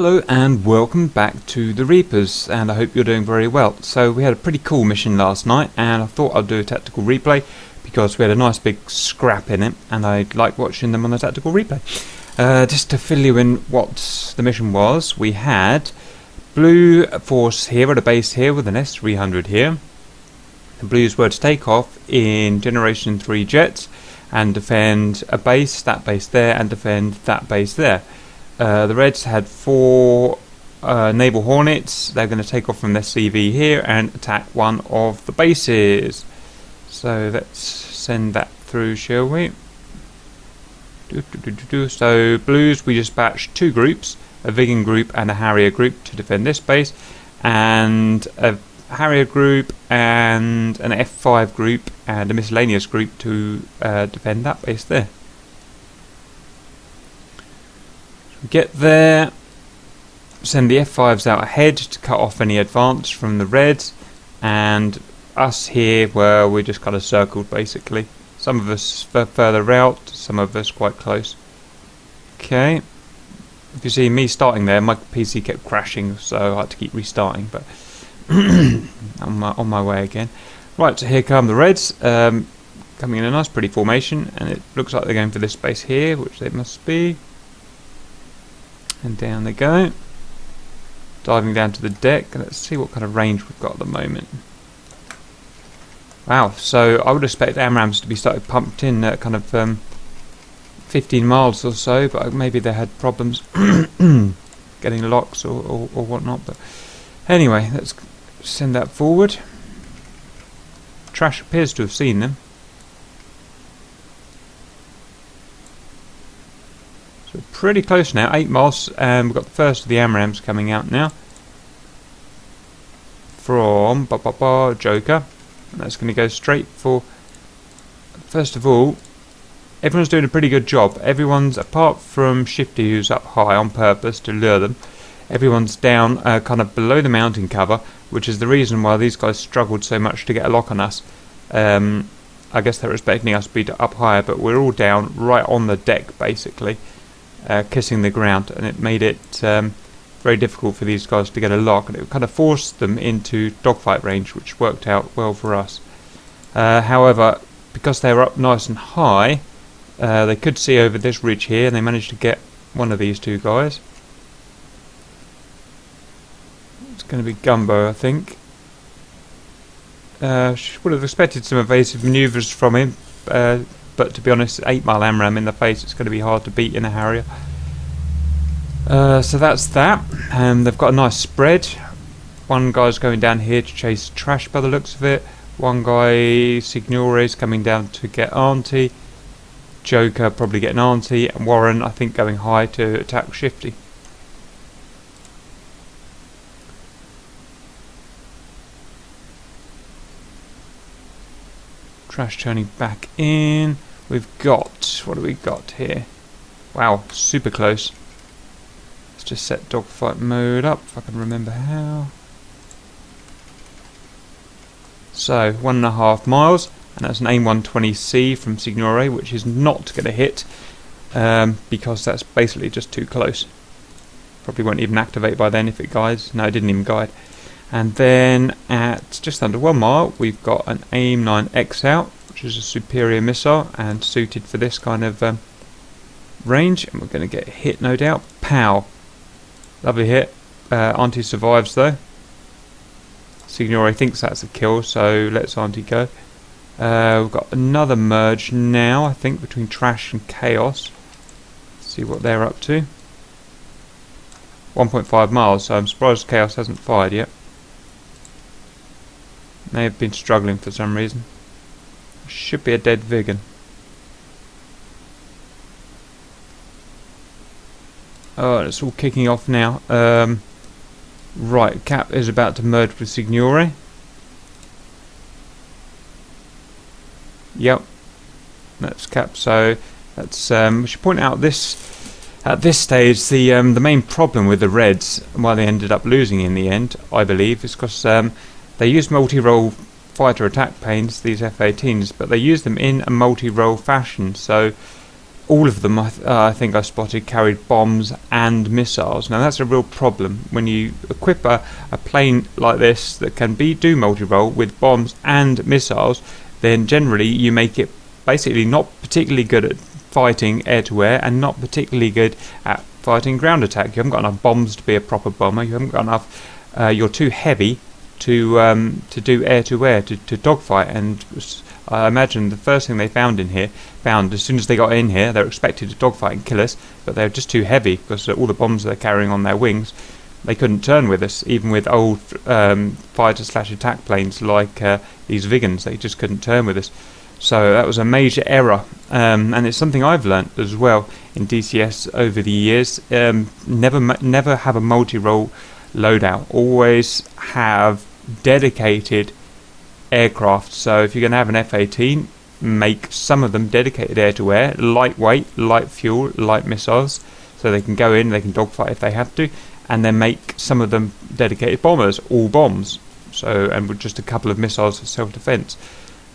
Hello and welcome back to the Reapers, and I hope you're doing very well. So we had a pretty cool mission last night, and I thought I'd do a tactical replay because we had a nice big scrap in it and I like watching them on the tactical replay. Just to fill you in what the mission was, we had Blue Force here at a base here with an S-300 here. The Blues were to take off in Generation 3 jets and defend a base, that base there, and defend that base there. The Reds had 4 Naval Hornets. They're going to take off from their CV here and attack one of the bases. So let's send that through, shall we? So Blues, we dispatched 2 groups, a Vigan group and a Harrier group to defend this base, and a Harrier group and an F5 group and a miscellaneous group to defend that base there. Get there, send the F5s out ahead to cut off any advance from the Reds, and us here where we just kind of circled basically. Some of us further out, some of us quite close. Okay, if you see me starting there, my PC kept crashing, so I had to keep restarting, but on my way again. Right, so here come the Reds, coming in a nice pretty formation, and it looks like they're going for this space here, which they must be. And down they go, diving down to the deck. Let's see what kind of range we've got at the moment. Wow, so I would expect AMRAAMs to be started pumped in at kind of 15 miles or so, but maybe they had problems getting locks or whatnot. But anyway, let's send that forward. Trash appears to have seen them. So pretty close now, 8 miles, and we've got the first of the AMRAAMs coming out now from Joker, and that's going to go straight for. First of all, everyone's doing a pretty good job. Everyone's, apart from Shifty, who's up high on purpose to lure them, everyone's down kind of below the mountain cover, which is the reason why these guys struggled so much to get a lock on us. I guess they're expecting us to be up higher, but we're all down right on the deck basically. Kissing the ground, and it made it very difficult for these guys to get a lock, and it kind of forced them into dogfight range, which worked out well for us. However, because they were up nice and high, they could see over this ridge here, and they managed to get one of these 2 guys. It's going to be Gumbo, I think. Would have expected some evasive manoeuvres from him, but to be honest, 8-mile AMRAAM in the face, it's going to be hard to beat in a Harrier. So that's that. They've got a nice spread. One guy's going down here to chase trash by the looks of it. One guy, Signore, is coming down to get Auntie. Joker probably getting Auntie. And Warren, I think, going high to attack Shifty. Trash turning back in. We've got, what do we got here? Wow, super close. Let's just set dogfight mode up, if I can remember how. So, 1.5 miles, and that's an AIM-120C from Signore, which is not going to hit, because that's basically just too close. Probably won't even activate by then if it guides. No, it didn't even guide. And then at just under 1 mile, we've got an AIM-9X out, which is a superior missile and suited for this kind of range, and we're going to get hit, no doubt. Pow! Lovely hit. Auntie survives though. Signore thinks that's a kill, so let's Auntie go. We've got another merge now, I think, between Trash and Chaos. Let's see what they're up to. 1.5 miles, so I'm surprised Chaos hasn't fired yet. They have been struggling for some reason. Should be a dead Vigan. Oh, it's all kicking off now. Right, Cap is about to merge with Signore. Yep, that's Cap. So that's we should point out this at this stage the main problem with the Reds, why they ended up losing in the end, I believe, is because they used multi-role fighter attack planes, these F-18s, but they use them in a multi-role fashion. So all of them, I think I spotted, carried bombs and missiles. Now that's a real problem when you equip a plane like this that can do multi-role with bombs and missiles. Then generally you make it basically not particularly good at fighting air-to-air and not particularly good at fighting ground attack. You haven't got enough bombs to be a proper bomber. You haven't got enough. You're too heavy to do air-to-air, to dogfight. And I imagine the first thing they found as soon as they got in here, they were expected to dogfight and kill us, but they're just too heavy because all the bombs they're carrying on their wings, they couldn't turn with us. Even with old fighter/attack planes like these Vigans, they just couldn't turn with us. So that was a major error, and it's something I've learnt as well in DCS over the years. Never have a multi-role loadout. Always have dedicated aircraft. So if you're going to have an F-18, make some of them dedicated air-to-air, lightweight, light fuel, light missiles, so they can go in, they can dogfight if they have to, and then make some of them dedicated bombers, all bombs. So, and with just a couple of missiles for self-defense.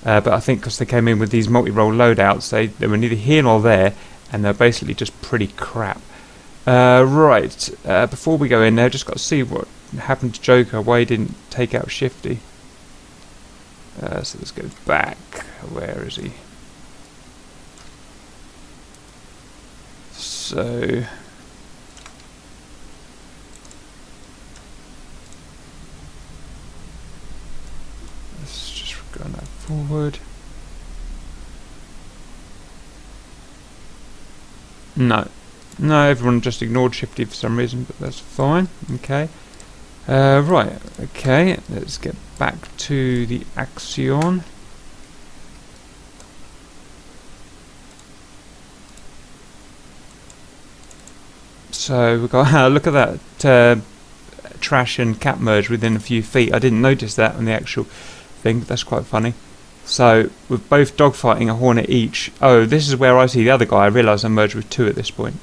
But I think because they came in with these multi-role loadouts, they were neither here nor there, and they're basically just pretty crap. Right, before we go in there, just got to see what happened to Joker, why he didn't take out Shifty. So let's go back. Where is he? So let's just go that forward. No, everyone just ignored Shifty for some reason, but that's fine. Okay. Right, okay, let's get back to the Axion. So we've got, look at that trash and cap merge within a few feet. I didn't notice that on the actual thing, but that's quite funny. So we're both dogfighting a Hornet each. Oh, this is where I see the other guy. I realise I merged with two at this point.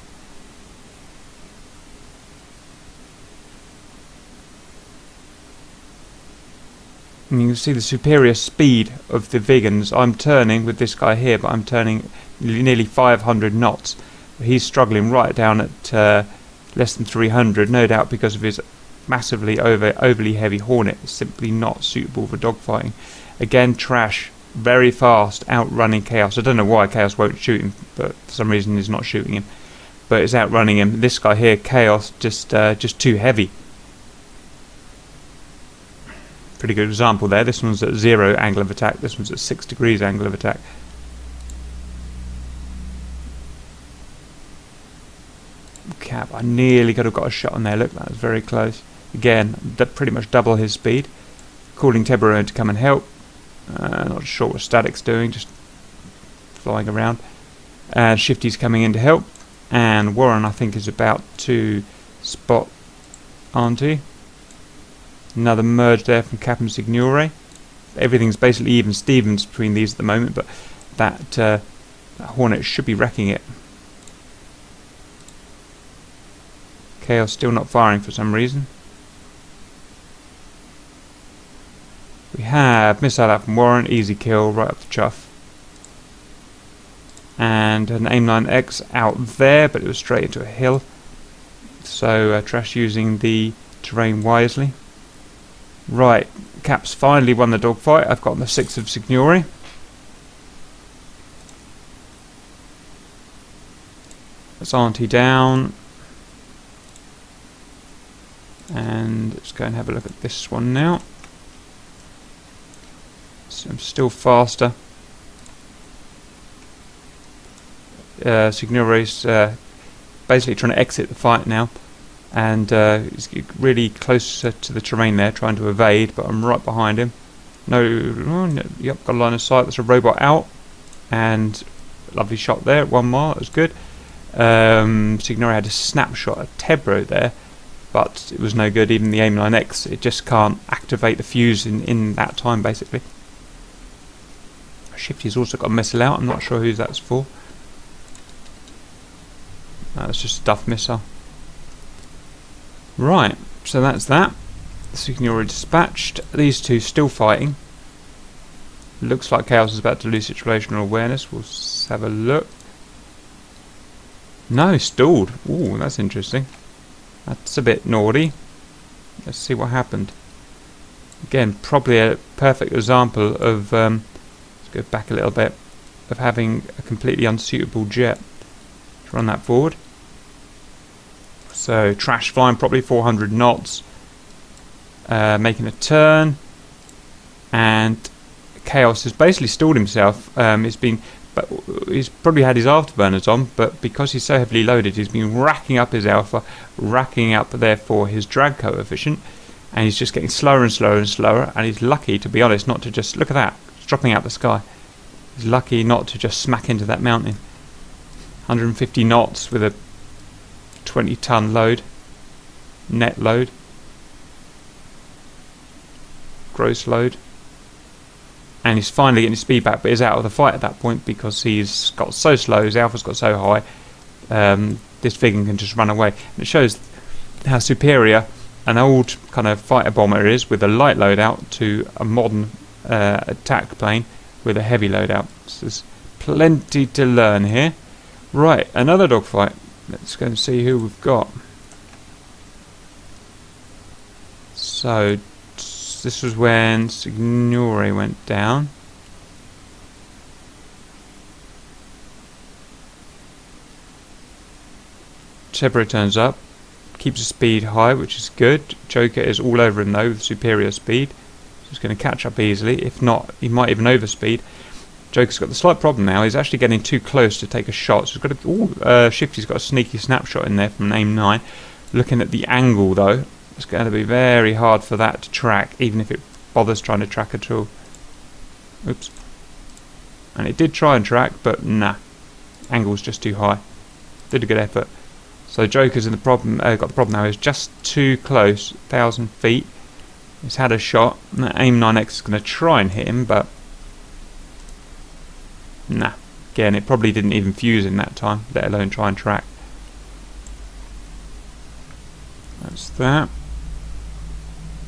And you can see the superior speed of the Vigans. I'm turning with this guy here, but I'm turning nearly 500 knots. He's struggling right down at less than 300, no doubt because of his massively overly heavy Hornet. It's simply not suitable for dogfighting. Again, trash, very fast, outrunning Chaos. I don't know why Chaos won't shoot him, but for some reason he's not shooting him. But it's outrunning him. This guy here, Chaos, just too heavy. Pretty good example there. This one's at 0 angle of attack. This one's at 6 degrees angle of attack. Cap, I nearly could have got a shot on there. Look, that was very close. Again, pretty much double his speed. Calling Tiburon to come and help. Not sure what Static's doing, just flying around. And Shifty's coming in to help. And Warren, I think, is about to spot Auntie. Another merge there from Cap and Signore. Everything's basically even Stevens between these at the moment, but that Hornet should be wrecking it. Chaos still not firing for some reason. We have missile out from Warren, easy kill, right up the chuff. And an AIM-9X out there, but it was straight into a hill. So Trash using the terrain wisely. Right, Cap's finally won the dogfight. I've got the 6 of Signore. That's Auntie down. And let's go and have a look at this one now. So I'm still faster. Signore's basically trying to exit the fight now. And he's really close to the terrain there, trying to evade, but I'm right behind him. Yep, got a line of sight. That's a robot out. And lovely shot there at 1 mile. That was good. Signore had a snapshot at Tebro there, but it was no good. Even the AIM-9X, it just can't activate the fuse in that time, basically. Shifty's also got a missile out. I'm not sure who that's for. That's just a Duff missile. Right, so that's that. Signore dispatched. These two still fighting. Looks like Chaos is about to lose situational awareness. We'll have a look. No, stalled. Ooh, that's interesting. That's a bit naughty. Let's see what happened. Again, probably a perfect example of, let's go back a little bit, of having a completely unsuitable jet. Let's run that forward. So, trash flying probably 400 knots. Making a turn. And Chaos has basically stalled himself. He's probably had his afterburners on, but because he's so heavily loaded, he's been racking up his alpha, racking up therefore his drag coefficient, and he's just getting slower and slower and slower. And he's lucky, to be honest, not to just look at that, it's dropping out the sky. He's lucky not to just smack into that mountain. 150 knots with a 20-ton load, net load, gross load. And he's finally getting his speed back, but he's out of the fight at that point because he's got so slow, his alpha's got so high, this Vigan can just run away. And it shows how superior an old kind of fighter bomber is with a light loadout to a modern attack plane with a heavy loadout. So there's plenty to learn here. Right, another dogfight. Let's go and see who we've got. So this was when Signore went down. Tebro turns up, keeps the speed high, which is good. Joker is all over him though with superior speed. So he's going to catch up easily. If not, he might even overspeed. Joker's got the slight problem now. He's actually getting too close to take a shot. So he's got Shifty's got a sneaky snapshot in there from aim 9. Looking at the angle though, it's going to be very hard for that to track, even if it bothers trying to track at all. Oops. And it did try and track, but nah. Angle's just too high. Did a good effort. So Joker's in the problem. Got the problem now. He's just too close, 1,000 feet. He's had a shot. And that aim 9X is going to try and hit him, but nah. Again, it probably didn't even fuse in that time, let alone try and track. That's that.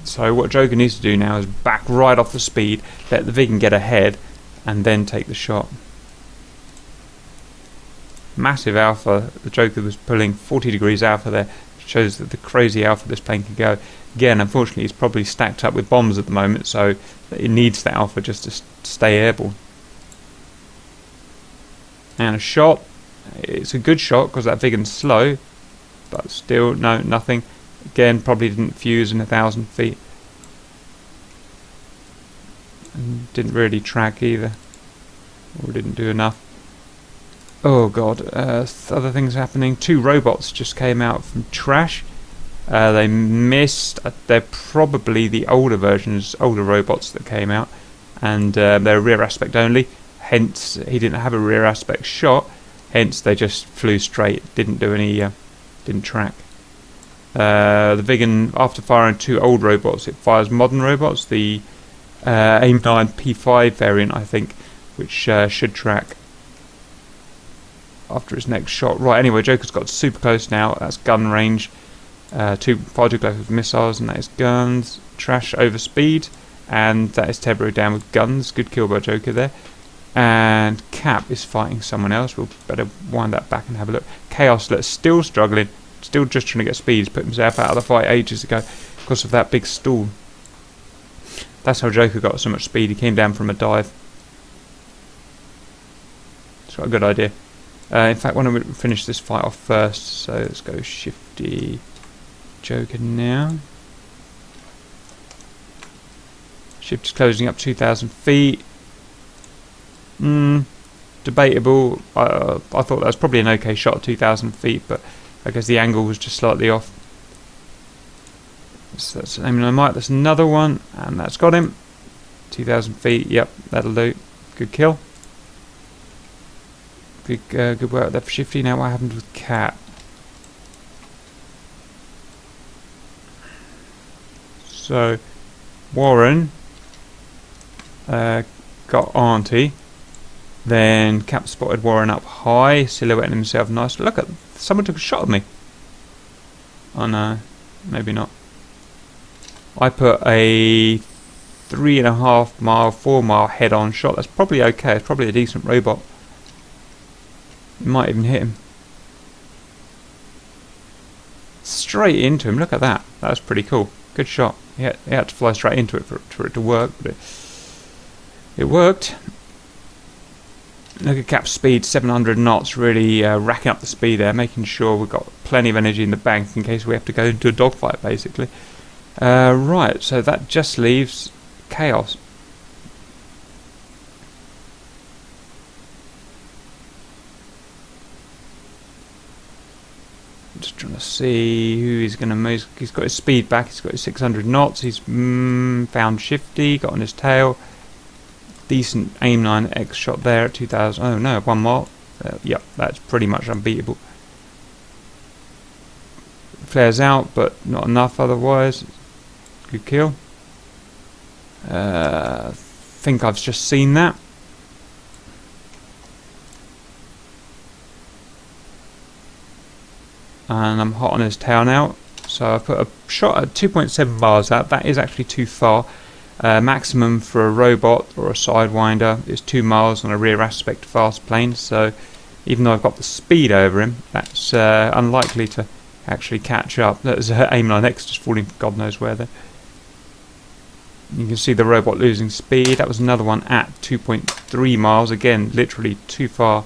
So what Joker needs to do now is back right off the speed, let the Vigan get ahead, and then take the shot. Massive alpha. The Joker was pulling 40 degrees alpha there. Shows that the crazy alpha this plane can go. Again, unfortunately, he's probably stacked up with bombs at the moment, so it needs the alpha just to stay airborne. And a shot. It's a good shot because that Vigan's slow, but still, no, nothing. Again, probably didn't fuse in 1,000 feet. And didn't really track either. Or didn't do enough. Oh god, other things happening. 2 robots just came out from trash. They missed. They're probably the older versions, older robots that came out. And they're rear aspect only. Hence, he didn't have a rear aspect shot. Hence, they just flew straight. Didn't do any, didn't track. The Vigan, after firing 2 old robots, it fires modern robots, the AIM 9 P5 variant, I think, which should track after his next shot. Right, anyway, Joker's got super close now. That's gun range. Far too close with missiles, and that is guns. Trash over speed, and that is Tebro down with guns. Good kill by Joker there. And Cap is fighting someone else. We'll better wind that back and have a look. Chaos still struggling. Still just trying to get speed. He's put himself out of the fight ages ago because of that big stall. That's how Joker got so much speed. He came down from a dive. It's got a good idea. In fact, why don't we finish this fight off first? So let's go Shifty Joker now. Shifty's closing up 2,000 feet. Debatable. I thought that was probably an okay shot at 2,000 feet, but I guess the angle was just slightly off. So that's aiming on Mike. That's another one, and that's got him. 2,000 feet. Yep, that'll do. Good kill. Good work there for Shifty. Now what happened with Cat? So Warren got Auntie. Then Cap spotted Warren up high, silhouetting himself nice. Look at, someone took a shot at me. Oh no, maybe not. I put a 3.5 mile, 4 mile head-on shot. That's probably okay. It's probably a decent robot. It might even hit him. straight into him. Look at that. That was pretty cool. Good shot. He had to fly straight into it for it to work, but it worked. Look at Cap's speed, 700 knots, really racking up the speed there, making sure we've got plenty of energy in the bank in case we have to go into a dogfight, basically. Right, so that just leaves chaos. Just trying to see who he's going to move. He's got his speed back, he's got his 600 knots, he's found shifty, got on his tail. Decent aim line X shot there at 2000. Oh no, 1 mile. Yep, that's pretty much unbeatable. Flares out, but not enough otherwise. Good kill. Think I've just seen that. And I'm hot on his tail now. So I put a shot at 2.7 miles out. That is actually too far. Maximum for a robot or a sidewinder is 2 miles on a rear aspect fast plane, so even though I've got the speed over him, that's unlikely to actually catch up. There's aim line X just falling God knows where there. You can see the robot losing speed. That was another one at 2.3 miles, again literally too far.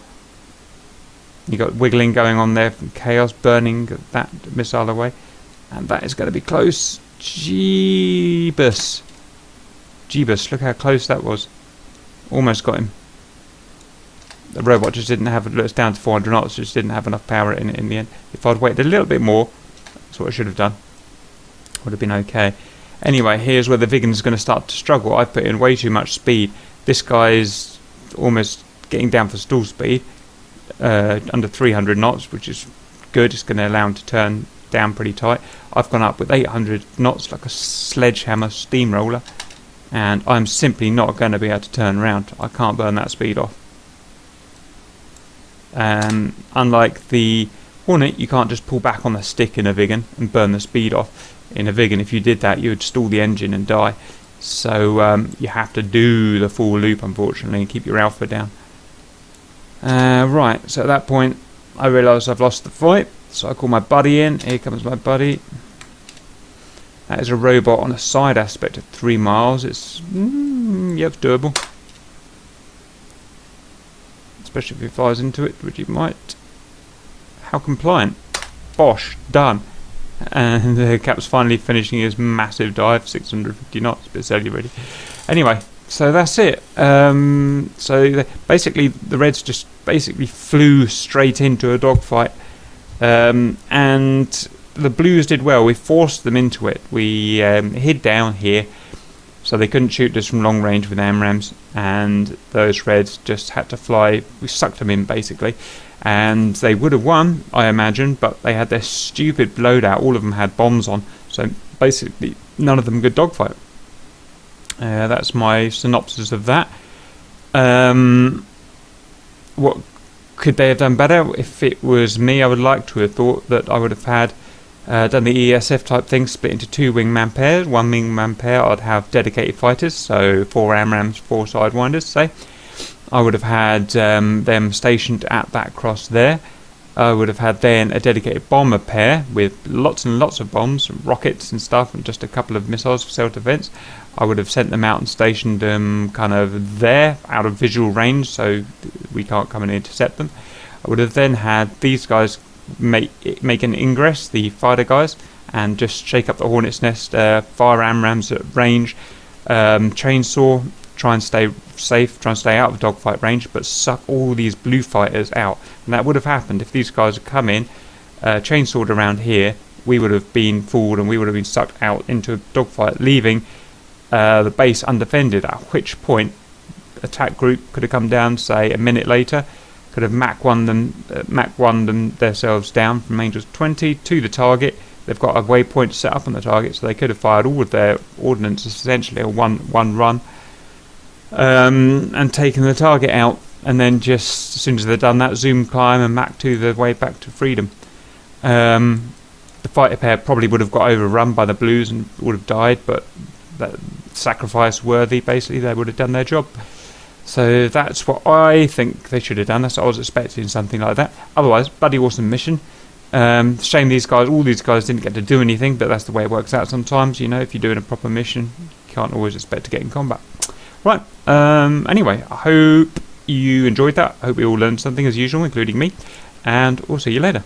You got wiggling going on there from chaos, burning that missile away, and that is going to be close. Jeebus. Jeebus, look how close that was. Almost got him. The robot just didn't have, it's down to 400 knots, just didn't have enough power in the end. If I'd waited a little bit more, that's what I should have done. Would have been okay. Anyway, here's where the Viggen's going to start to struggle. I've put in way too much speed. This guy's almost getting down for stall speed. Under 300 knots, which is good. It's going to allow him to turn down pretty tight. I've gone up with 800 knots like a sledgehammer steamroller. And I'm simply not going to be able to turn around. I can't burn that speed off. Unlike the Hornet, you can't just pull back on the stick in a Viggen and burn the speed off. In a Viggen, if you did that, you would stall the engine and die. So you have to do the full loop, unfortunately, and keep your alpha down. Right, so at that point, I realise I've lost the fight. So I call my buddy in. Here comes my buddy. That is a robot on a side aspect at 3 miles. It's yeah, it's doable. Especially if he flies into it, which he might. How compliant. Bosh, done. And the Cap's finally finishing his massive dive, 650 knots, but it's early ready. Anyway, so that's it. So basically the Reds just basically flew straight into a dogfight. And the Blues did well. We forced them into it. We hid down here so they couldn't shoot us from long range with AMRAAMs, and those Reds just had to fly. We sucked them in basically, and they would have won, I imagine, but they had their stupid loadout. All of them had bombs on, so basically none of them could dogfight. That's my synopsis of that. What could they have done better? If it was me, I would like to have thought that I would have had done the ESF type thing, split into 2 wingman pairs. 1 wingman pair, I'd have dedicated fighters, so 4 AMRAAMs, 4 sidewinders, say. I would have had them stationed at that cross there. I would have had then a dedicated bomber pair with lots and lots of bombs, rockets and stuff, and just a couple of missiles for self-defense. I would have sent them out and stationed them kind of there, out of visual range, so we can't come and intercept them. I would have then had these guys make an ingress, the fighter guys, and just shake up the Hornet's nest, fire AMRAAMs at range, chainsaw, try and stay safe, try and stay out of dogfight range, but suck all these blue fighters out. And that would have happened if these guys had come in, chainsawed around here. We would have been fooled and we would have been sucked out into a dogfight, leaving the base undefended, at which point attack group could have come down, say, a minute later, could have Mach 1 them themselves down from Angels 20 to the target. They've got a waypoint set up on the target, so they could have fired all of their ordnance essentially a one run, and taken the target out, and then just as soon as they've done that, zoom climb and Mach 2 their way back to freedom. The fighter pair probably would have got overrun by the Blues and would have died, but that sacrifice worthy, basically. They would have done their job. So that's what I think they should have done. That's what I was expecting, something like that. Otherwise, bloody awesome mission. Shame all these guys didn't get to do anything, but that's the way it works out sometimes. You know, if you're doing a proper mission, you can't always expect to get in combat. Right. Anyway, I hope you enjoyed that. I hope we all learned something as usual, including me. And we'll see you later.